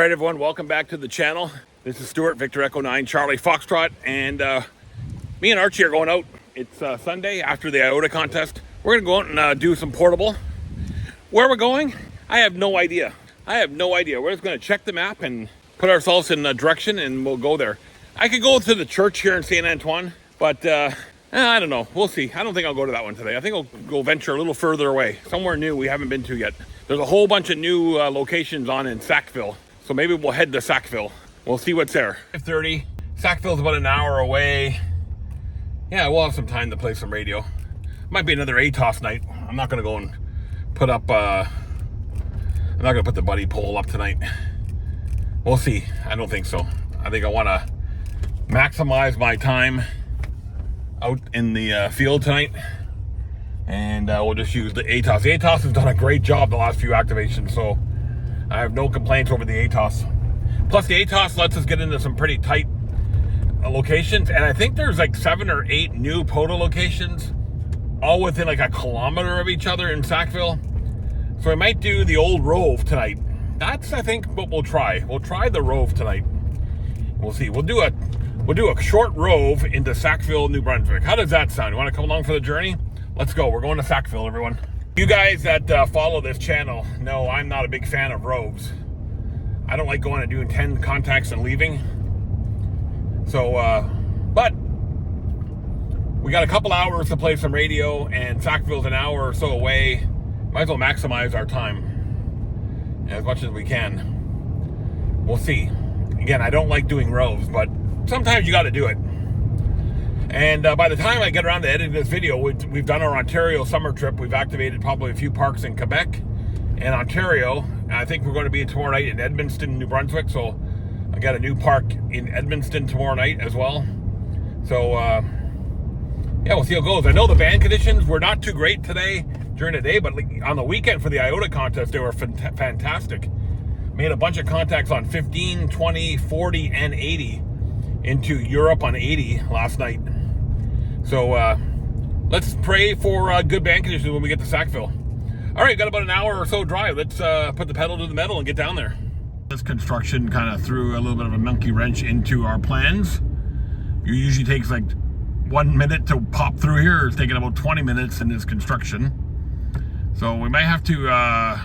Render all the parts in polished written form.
All right, everyone, welcome back to the channel. This is Stuart, Victor Echo 9, Charlie Foxtrot, and me and Archie are going out. It's Sunday after the IOTA contest. We're gonna go out and do some portable. Where we're going, I have no idea. We're just gonna check the map and put ourselves in a direction and we'll go there. I could go to the church here in St. Antoine, but I don't know, we'll see. I don't think I'll go to that one today. I think I'll go venture a little further away, somewhere new we haven't been to yet. There's a whole bunch of new locations on in Sackville. So maybe we'll head to Sackville. We'll see what's there. 5:30. Sackville's about an hour away. Yeah, we'll have some time to play some radio. Might be another ATOS night. I'm not gonna go and put up, I'm not gonna put the buddy pole up tonight. We'll see. I don't think so. I think I wanna maximize my time out in the field tonight. And we'll just use the ATOS. The ATOS has done a great job the last few activations, so I have no complaints over the ATOS. Plus, the ATOS lets us get into some pretty tight locations, and I think there's like 7 or 8 new POTA locations, all within like a kilometer of each other in Sackville. So I might do the old Rove tonight. That's, I think, what we'll try. We'll try the Rove tonight. We'll see. We'll do a short Rove into Sackville, New Brunswick. How does that sound? You want to come along for the journey? Let's go. We're going to Sackville, everyone. You guys that follow this channel know I'm not a big fan of roves. I don't like going and doing 10 contacts and leaving. So, but we got a couple hours to play some radio, and Sackville's an hour or so away. Might as well maximize our time as much as we can. We'll see. Again, I don't like doing roves, but sometimes you got to do it. And by the time I get around to editing this video, we've done our Ontario summer trip. We've activated probably a few parks in Quebec and Ontario. And I think we're going to be tomorrow night in Edmundston, New Brunswick. So I got a new park in Edmundston tomorrow night as well. So yeah, we'll see how it goes. I know the band conditions were not too great today during the day, but on the weekend for the IOTA contest, they were fantastic. Made a bunch of contacts on 15, 20, 40, and 80 into Europe on 80 last night. So let's pray for good band conditions when we get to Sackville. All right, got about an hour or so drive. Let's put the pedal to the metal and get down there. This construction kind of threw a little bit of a monkey wrench into our plans. It usually takes like 1 minute to pop through here. It's taking about 20 minutes in this construction. So we might have to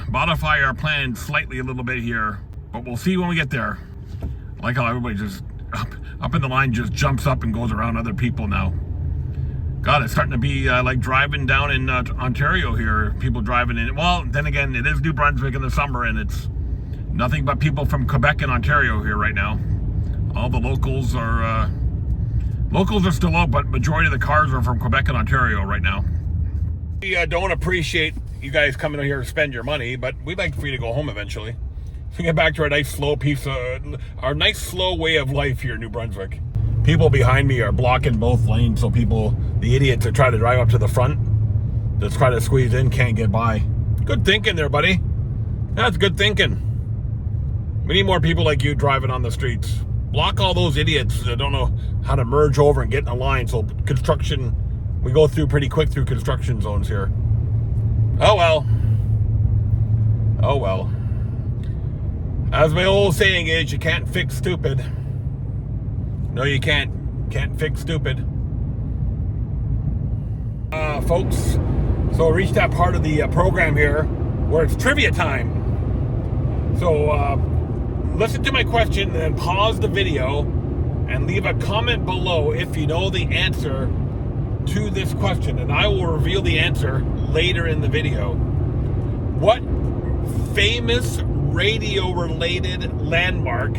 modify our plans slightly a little bit here, but we'll see when we get there. I like how everybody just up in the line just jumps up and goes around other people now. God, it's starting to be like driving down in Ontario here. People driving in. Well, then again, it is New Brunswick in the summer, and it's nothing but people from Quebec and Ontario here right now. All the locals are still out, but majority of the cars are from Quebec and Ontario right now. We don't appreciate you guys coming here to spend your money, but we'd like for you to go home eventually. So get back to our nice slow way of life here in New Brunswick. People behind me are blocking both lanes, so the idiots that try to drive up to the front, that try to squeeze in, can't get by. Good thinking there, buddy. That's good thinking. We need more people like you driving on the streets. Block all those idiots that don't know how to merge over and get in a line, so we go through pretty quick through construction zones here. Oh well. Oh well. As my old saying is, you can't fix stupid. No, you can't. Can't fix stupid. Folks, so I reached that part of the program here where it's trivia time. So listen to my question and then pause the video and leave a comment below if you know the answer to this question, and I will reveal the answer later in the video. What famous radio-related landmark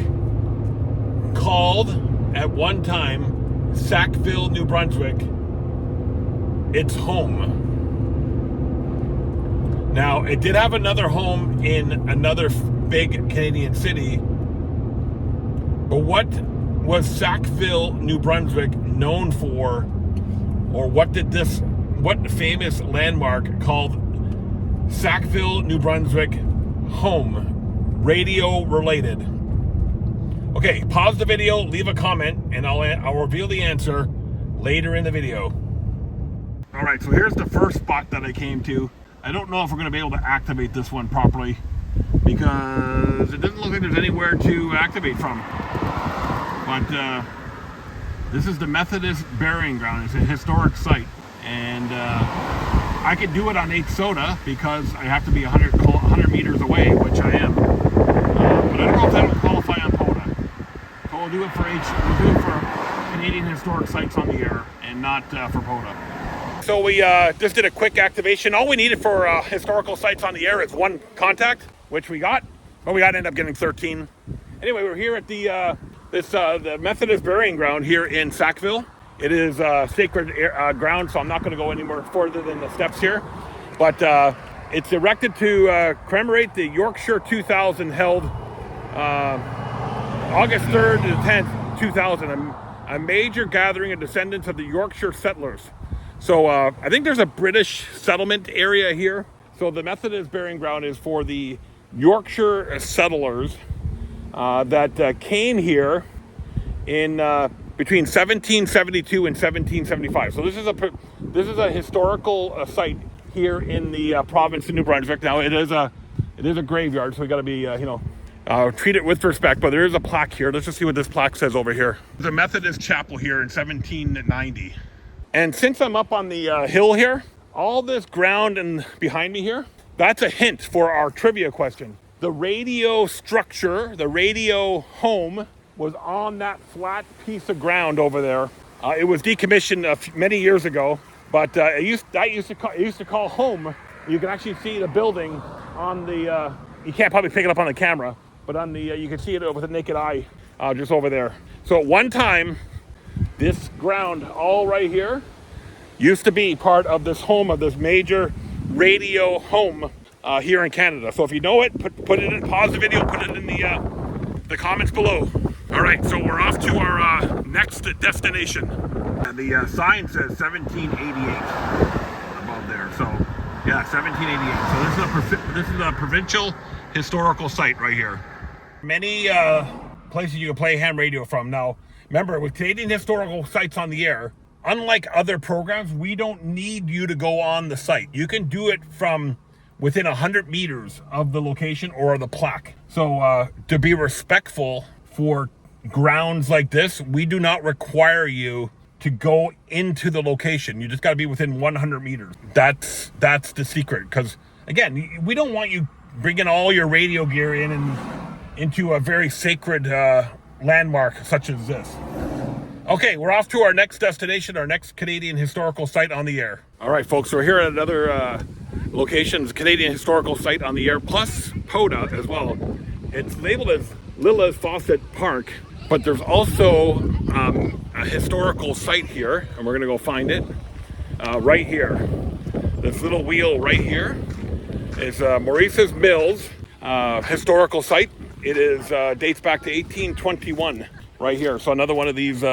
called at one time Sackville, New Brunswick, its home? Now, it did have another home in another big Canadian city, but what was Sackville, New Brunswick known for, or what famous landmark called Sackville, New Brunswick home, radio related? Okay, pause the video, leave a comment, and I'll reveal the answer later in the video. All right, so here's the first spot that I came to. I don't know if we're going to be able to activate this one properly. because it doesn't look like there's anywhere to activate from. But this is the Methodist Burying Ground. It's a historic site, and I could do it on HSOTA because I have to be 100 meters away, which I am. But I don't know if that would qualify on POTA. So we'll do it for Canadian historic sites on the air, and not for POTA. So we just did a quick activation. All we needed for historical sites on the air is one contact, which we got, but we ended up getting 13. Anyway, we're here at the the Methodist Burying Ground here in Sackville. It is sacred ground, so I'm not going to go any more further than the steps here. But it's erected to commemorate the Yorkshire 2000 held August 3rd to the 10th, 2000, a major gathering of descendants of the Yorkshire settlers. So I think there's a British settlement area here. So the Methodist Burying Ground is for the Yorkshire settlers that came here in between 1772 and 1775. So this is a historical site here in the province of New Brunswick. Now it is a graveyard, so we got to be treat it with respect. But there is a plaque here. Let's just see what this plaque says over here. There's a Methodist chapel here in 1790. And since I'm up on the hill here, all this ground and behind me here, that's a hint for our trivia question. The radio structure, the radio home, was on that flat piece of ground over there. It was decommissioned many years ago, but it used to call home. You can actually see the building on the. You can't probably pick it up on the camera, but on the you can see it with the naked eye, just over there. So at one time, this ground all right here used to be part of this home of this major radio home here in Canada. So if you know it, put it in, pause the video, put it in the comments below. All right, so we're off to our next destination. The sign says 1788 above there. So yeah, 1788. So this is a provincial historical site right here. Many places you can play ham radio from. Now, remember, with Canadian historical sites on the air, unlike other programs, we don't need you to go on the site. You can do it from within 100 meters of the location or the plaque. So to be respectful for grounds like this, we do not require you to go into the location. You just got to be within 100 meters. That's the secret, because again, we don't want you bringing all your radio gear in and into a very sacred landmark such as this. Okay, we're off to our next destination, our next Canadian historical site on the air. All right, folks, we're here at another location, Canadian historical site on the air, plus POTA as well. It's labeled as Lilla's Fawcett Park, but there's also a historical site here, and we're gonna go find it right here. This little wheel right here is Maurice's Mills historical site. It is dates back to 1821 right here. So another one of these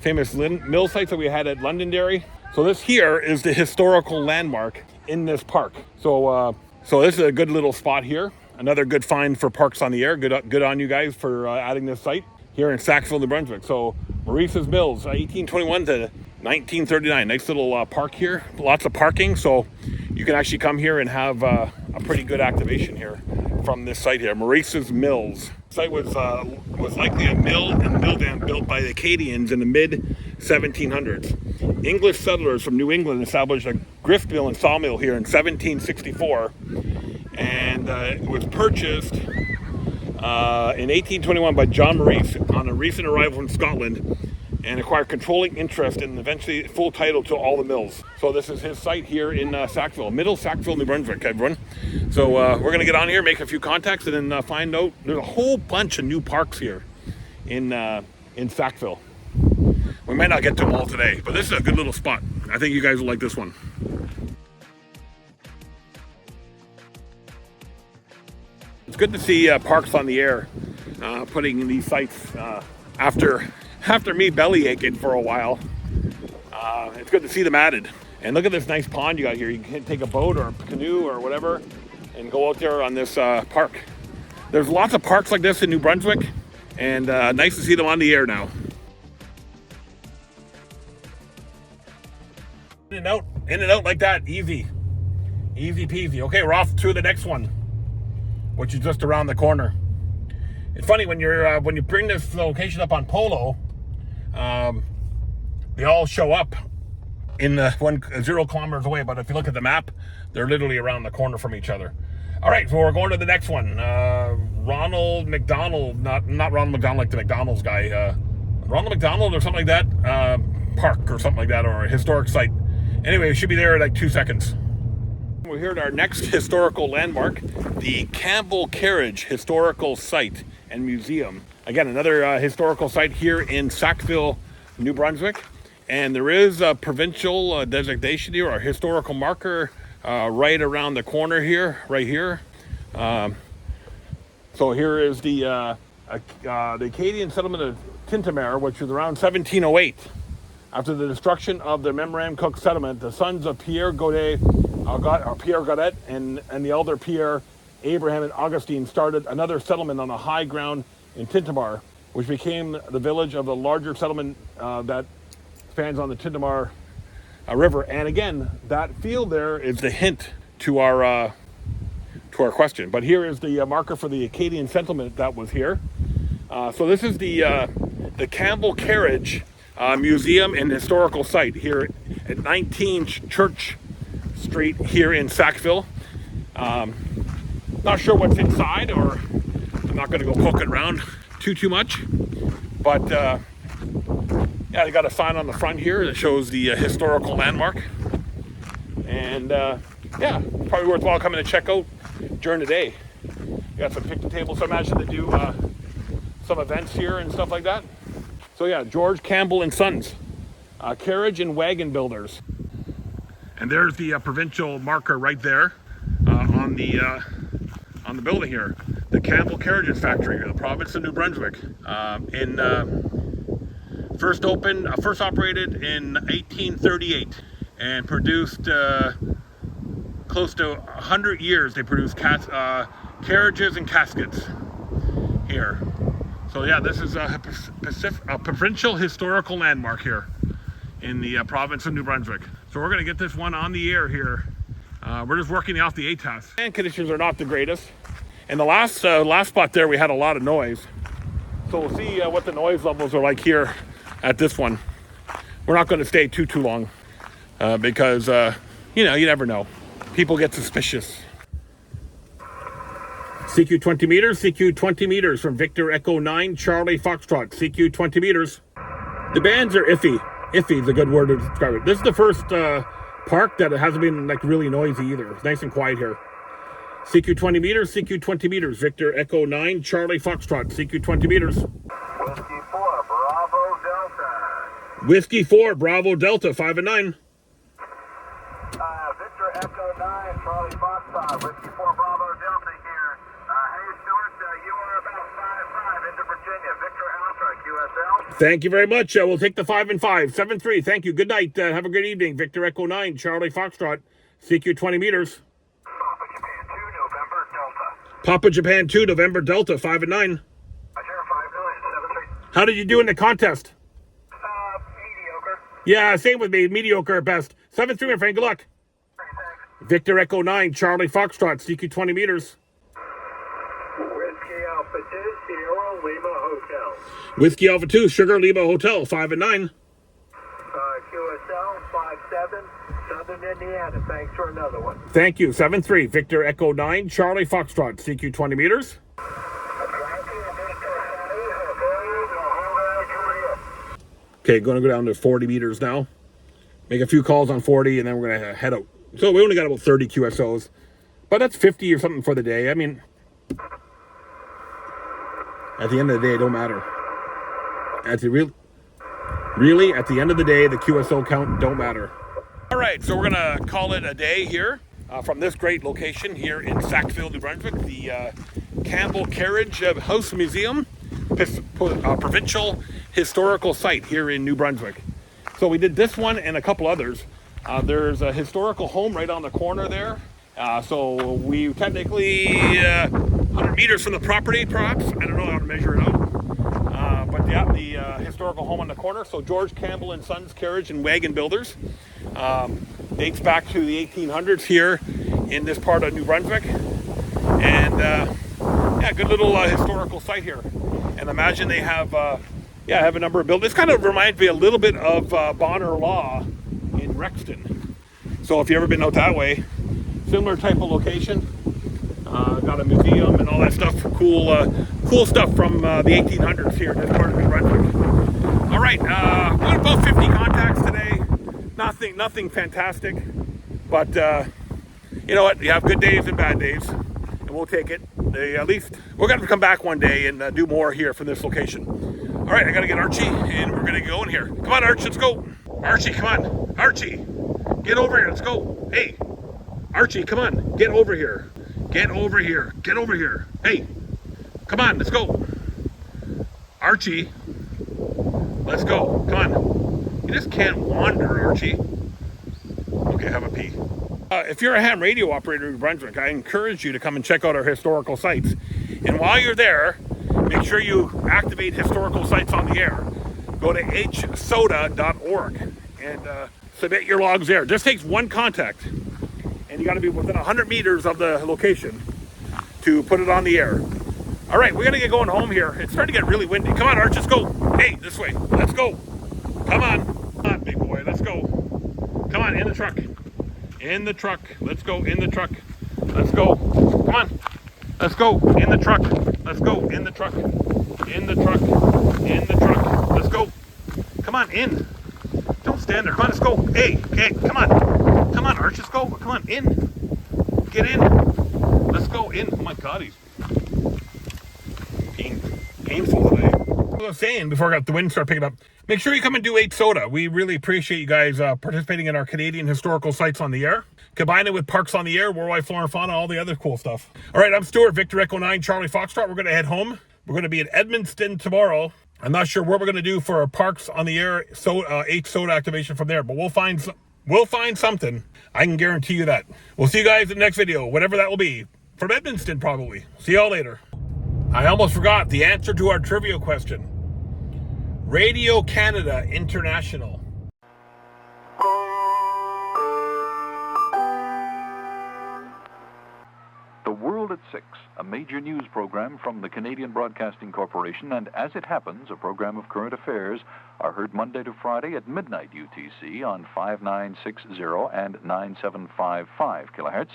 famous mill sites that we had at Londonderry. So this here is the historical landmark in this park. So so this is a good little spot here. Another good find for parks on the air. Good on you guys for adding this site here in Sackville, New Brunswick. So Maurice's Mills, 1821 to 1939. Nice little park here. Lots of parking, so you can actually come here and have a pretty good activation here from this site here, Maurice's Mills. The site was likely a mill and mill dam built by the Acadians in the mid 1700s. English settlers from New England established a grist mill and sawmill here in 1764, and it was purchased in 1821 by John Maurice on a recent arrival from Scotland, and acquired controlling interest and eventually full title to all the mills. So this is his site here in Sackville, Middle Sackville, New Brunswick, everyone. So we're gonna get on here, make a few contacts, and then find out. There's a whole bunch of new parks here in Sackville. We might not get to them all today, but this is a good little spot. I think you guys will like this one. It's good to see parks on the air putting in these sites after me belly aching for a while. It's good to see them added. And look at this nice pond you got here. You can take a boat or a canoe or whatever and go out there on this park. There's lots of parks like this in New Brunswick, and nice to see them on the air now. In and out like that, easy peasy. Okay, we're off to the next one. which is just around the corner. It's funny when you bring this location up on Polo, they all show up in the 0 kilometers away. But if you look at the map, they're literally around the corner from each other. All right, so we're going to the next one. Ronald McDonald, not Ronald McDonald like the McDonald's guy. Ronald McDonald or something like that. Park or something like that, or a historic site. Anyway, we should be there in like 2 seconds. We're here at our next historical landmark, the Campbell Carriage Historical Site and Museum. Again, another historical site here in Sackville, New Brunswick. And there is a provincial designation here, or a historical marker right around the corner here, right here. So here is the Acadian settlement of Tintamar, which was around 1708. After the destruction of the Memorandum Cook settlement, the sons of Pierre Godet, and the elder Pierre, Abraham, and Augustine started another settlement on the high ground in Tintamar, which became the village of the larger settlement that spans on the Tintamar River. And again, that field there is the hint to our question. But here is the marker for the Acadian settlement that was here. So this is the Campbell Carriage Museum and Historical Site here at 19 Church Street here in Sackville. Not sure what's inside, or I'm not going to go poking around too much. But yeah, they got a sign on the front here that shows the historical landmark. And yeah, probably worthwhile coming to check out during the day. You got some picnic tables, so I imagine they do some events here and stuff like that. So yeah, George Campbell and Sons, carriage and wagon builders. And there's the provincial marker right there on the building here. The Campbell Carriage Factory, the province of New Brunswick. First operated in 1838 and produced close to 100 years. They produced carriages and caskets here. So yeah, this is a provincial historical landmark here in the province of New Brunswick. So we're going to get this one on the air here. We're just working off the ATAS. And conditions are not the greatest. And the last spot there, we had a lot of noise. So we'll see what the noise levels are like here at this one. We're not going to stay too long because, you never know. People get suspicious. CQ 20 meters, CQ 20 meters from Victor Echo 9, Charlie Foxtrot, CQ 20 meters. The bands are iffy. Iffy is a good word to describe it. This is the first park that hasn't been like really noisy either. It's nice and quiet here. CQ 20 meters, CQ 20 meters, Victor Echo 9, Charlie Foxtrot, CQ 20 meters. Whiskey 4, Bravo Delta. Whiskey 4, Bravo Delta, 5 and 9. Victor Echo 9, Charlie Foxtrot, Whiskey 4, Bravo Delta here. Hey, Stuart, you are about 5-5 into Virginia. Victor Altra, QSL. Thank you very much. We'll take the 5 and 5. 7-3. Thank you. Good night. Have a good evening. Victor Echo 9, Charlie Foxtrot, CQ 20 meters. Papa Japan 2, November Delta. Papa Japan 2, November Delta, 5 and 9. 5 million, 7-3. How did you do in the contest? Mediocre. Yeah, same with me. Mediocre at best. 7-3, my friend. Good luck. Thanks. Victor Echo 9, Charlie Foxtrot, CQ 20 meters. Whiskey Alpha 2, Sierra Lima Hotel. Whiskey Alpha 2, Sugar Lima Hotel, 5 and 9. QSL 57, Southern Indiana. Thanks for another one. Thank you. 7-3, Victor Echo 9, Charlie Foxtrot, CQ 20 meters. Okay, going to go down to 40 meters now. Make a few calls on 40, and then we're going to head out. So we only got about 30 QSOs. But that's 50 or something for the day. I mean, at the end of the day, it don't matter. Really, at the end of the day, the QSO count don't matter. All right, so we're going to call it a day here from this great location here in Sackville, New Brunswick, the Campbell Carriage House Museum, provincial historical site here in New Brunswick. So we did this one and a couple others. There's a historical home right on the corner there. So we technically 100 meters from the property, perhaps. I don't know how to measure it out. But yeah, the historical home on the corner. So George Campbell and Sons Carriage and Wagon Builders. Dates back to the 1800s here in this part of New Brunswick. And Yeah, good little historical site here. And imagine they have, have a number of buildings. This kind of reminds me a little bit of Bonner Law in Rexton. So if you've ever been out that way, similar type of location. Got a museum and all that stuff. Cool stuff from the 1800s here in this part of New Brunswick. All right, we got about 50 contacts today. Nothing fantastic, but you know what? You have good days and bad days, and we'll take it. At least we're going to come back one day and do more here from this location. All right, I got to get Archie, and we're going to go in here. Come on, Archie, let's go. Archie, come on. Archie, get over here. Let's go. Hey, Archie, come on. Get over here. Get over here. Get over here. Hey, come on. Let's go. Archie, let's go. Come on. You just can't wander, Archie. Okay, have a pee. If you're a ham radio operator in Brunswick, I encourage you to come and check out our historical sites. And while you're there, make sure you activate historical sites on the air. Go to HSOTA.org and submit your logs there. It just takes one contact, and you got to be within 100 meters of the location to put it on the air. All right, we're gonna get going home here. It's starting to get really windy. Come on, Arch, let's go. Hey, this way. Let's go. Come on, big boy. Let's go. Come on, in the truck. In the truck. Let's go. In the truck. Let's go. Come on. Let's go. In the truck. Let's go. In the truck. In the truck. In the truck. Let's go. Come on, in. Don't stand there. Come on, let's go. Hey, come on. Come on, Arch, let's go. Come on, in. Get in. Let's go in. Oh my God, he's painful today. As I was saying before I got the wind start picking up, make sure you come and do HSOTA. We really appreciate you guys participating in our Canadian historical sites on the air. Combine it with Parks on the Air, Worldwide Flora and Fauna, all the other cool stuff. All right, I'm Stuart, Victor Echo 9, Charlie Foxtrot. We're going to head home. We're going to be in Edmundston tomorrow. I'm not sure what we're going to do for our Parks on the Air HSOTA activation from there, but we'll find something. I can guarantee you that. We'll see you guys in the next video, whatever that will be. From Edmundston, probably. See y'all later. I almost forgot the answer to our trivia question. Radio Canada International. The World at 6, a major news program from the Canadian Broadcasting Corporation, and As It Happens, a program of current affairs, are heard Monday to Friday at midnight UTC on 5960 and 9755 kilohertz.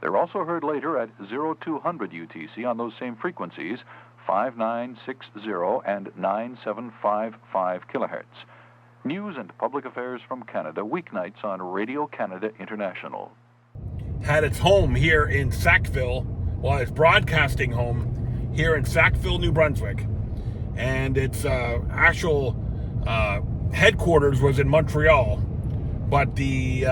They're also heard later at 0200 UTC on those same frequencies, 5960 and 9755 kilohertz. News and public affairs from Canada, weeknights on Radio Canada International. Had its home here in Sackville, well, its broadcasting home here in Sackville, New Brunswick. And its actual headquarters was in Montreal. But the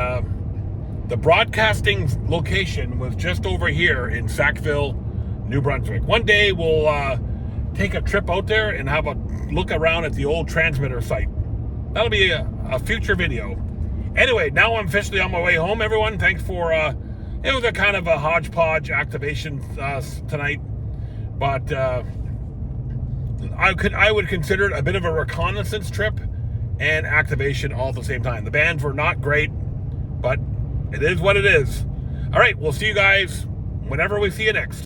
broadcasting location was just over here in Sackville, New Brunswick. One day we'll take a trip out there and have a look around at the old transmitter site. That'll be a future video. Anyway, now I'm officially on my way home, everyone. Thanks for, it was a kind of a hodgepodge activation tonight. But I would consider it a bit of a reconnaissance trip and activation all at the same time. The bands were not great, but it is what it is. All right, we'll see you guys whenever we see you next.